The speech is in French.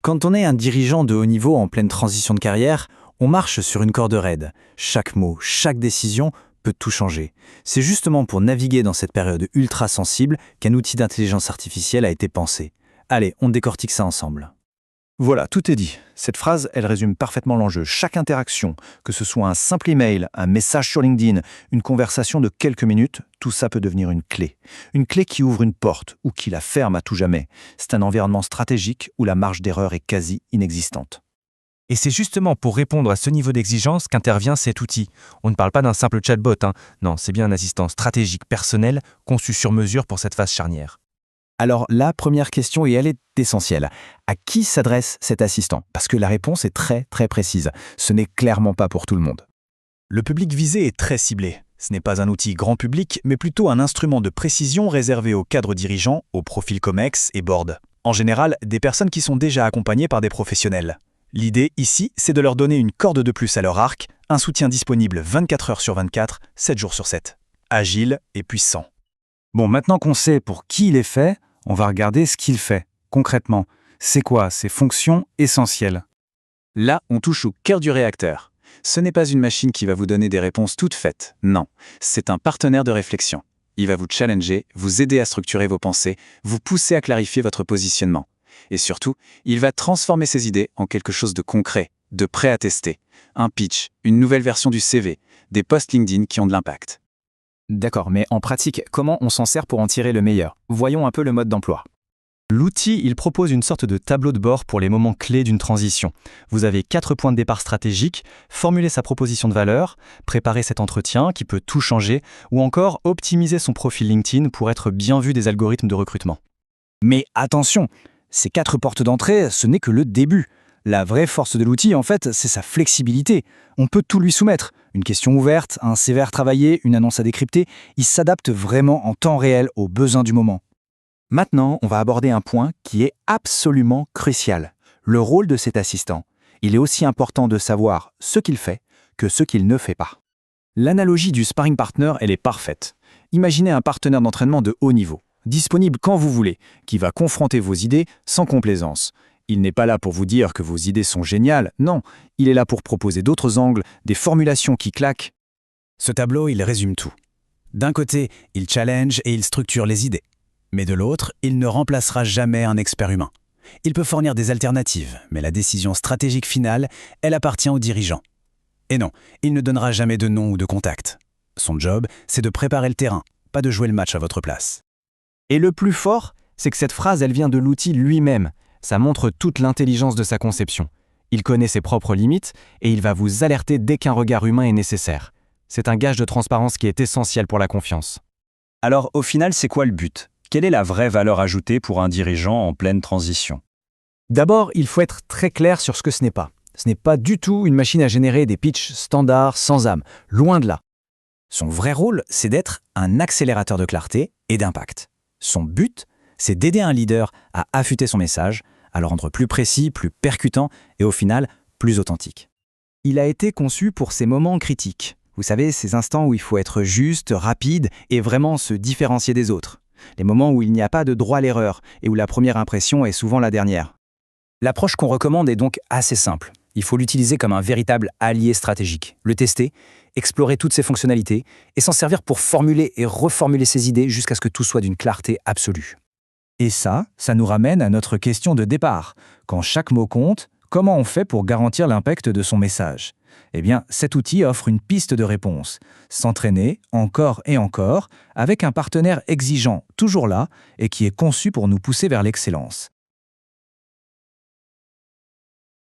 Quand on est un dirigeant de haut niveau en pleine transition de carrière, on marche sur une corde raide. Chaque mot, chaque décision peut tout changer. C'est justement pour naviguer dans cette période ultra sensible qu'un outil d'intelligence artificielle a été pensé. Allez, on décortique ça ensemble. Voilà, tout est dit. Cette phrase, elle résume parfaitement l'enjeu. Chaque interaction, que ce soit un simple email, un message sur LinkedIn, une conversation de quelques minutes, tout ça peut devenir une clé. Une clé qui ouvre une porte ou qui la ferme à tout jamais. C'est un environnement stratégique où la marge d'erreur est quasi inexistante. Et c'est justement pour répondre à ce niveau d'exigence qu'intervient cet outil. On ne parle pas d'un simple chatbot, Non, c'est bien un assistant stratégique personnel conçu sur mesure pour cette phase charnière. Alors la première question, et elle est essentielle, à qui s'adresse cet assistant? Parce que la réponse est très très précise. Ce n'est clairement pas pour tout le monde. Le public visé est très ciblé. Ce n'est pas un outil grand public, mais plutôt un instrument de précision réservé aux cadres dirigeants, aux profils COMEX et board. En général, des personnes qui sont déjà accompagnées par des professionnels. L'idée ici, c'est de leur donner une corde de plus à leur arc, un soutien disponible 24 heures sur 24, 7 jours sur 7. Agile et puissant. Bon, maintenant qu'on sait pour qui il est fait, on va regarder ce qu'il fait, concrètement. C'est quoi ses fonctions essentielles? Là, on touche au cœur du réacteur. Ce n'est pas une machine qui va vous donner des réponses toutes faites. Non, c'est un partenaire de réflexion. Il va vous challenger, vous aider à structurer vos pensées, vous pousser à clarifier votre positionnement. Et surtout, il va transformer ces idées en quelque chose de concret, de prêt à tester. Un pitch, une nouvelle version du CV, des posts LinkedIn qui ont de l'impact. D'accord, mais en pratique, comment on s'en sert pour en tirer le meilleur? Voyons un peu le mode d'emploi. L'outil, il propose une sorte de tableau de bord pour les moments clés d'une transition. Vous avez 4 points de départ stratégiques, formuler sa proposition de valeur, préparer cet entretien qui peut tout changer, ou encore optimiser son profil LinkedIn pour être bien vu des algorithmes de recrutement. Mais attention, ces 4 portes d'entrée, ce n'est que le début. La vraie force de l'outil, en fait, c'est sa flexibilité. On peut tout lui soumettre. Une question ouverte, un CV à retravailler, une annonce à décrypter. Il s'adapte vraiment en temps réel aux besoins du moment. Maintenant, on va aborder un point qui est absolument crucial. Le rôle de cet assistant. Il est aussi important de savoir ce qu'il fait que ce qu'il ne fait pas. L'analogie du sparring partner, elle est parfaite. Imaginez un partenaire d'entraînement de haut niveau, disponible quand vous voulez, qui va confronter vos idées sans complaisance. Il n'est pas là pour vous dire que vos idées sont géniales, non, il est là pour proposer d'autres angles, des formulations qui claquent. Ce tableau, il résume tout. D'un côté, il challenge et il structure les idées. Mais de l'autre, il ne remplacera jamais un expert humain. Il peut fournir des alternatives, mais la décision stratégique finale, elle appartient aux dirigeants. Et non, il ne donnera jamais de nom ou de contact. Son job, c'est de préparer le terrain, pas de jouer le match à votre place. Et le plus fort, c'est que cette phrase, elle vient de l'outil lui-même. Ça montre toute l'intelligence de sa conception. Il connaît ses propres limites et il va vous alerter dès qu'un regard humain est nécessaire. C'est un gage de transparence qui est essentiel pour la confiance. Alors, au final, c'est quoi le but? Quelle est la vraie valeur ajoutée pour un dirigeant en pleine transition? D'abord, il faut être très clair sur ce que ce n'est pas. Ce n'est pas du tout une machine à générer des pitchs standards sans âme, loin de là. Son vrai rôle, c'est d'être un accélérateur de clarté et d'impact. Son but, c'est d'aider un leader à affûter son message, à le rendre plus précis, plus percutant et au final, plus authentique. Il a été conçu pour ces moments critiques. Vous savez, ces instants où il faut être juste, rapide et vraiment se différencier des autres. Les moments où il n'y a pas de droit à l'erreur et où la première impression est souvent la dernière. L'approche qu'on recommande est donc assez simple. Il faut l'utiliser comme un véritable allié stratégique, le tester, explorer toutes ses fonctionnalités et s'en servir pour formuler et reformuler ses idées jusqu'à ce que tout soit d'une clarté absolue. Et ça nous ramène à notre question de départ. Quand chaque mot compte, comment on fait pour garantir l'impact de son message? Eh bien, cet outil offre une piste de réponse. S'entraîner, encore et encore, avec un partenaire exigeant, toujours là, et qui est conçu pour nous pousser vers l'excellence.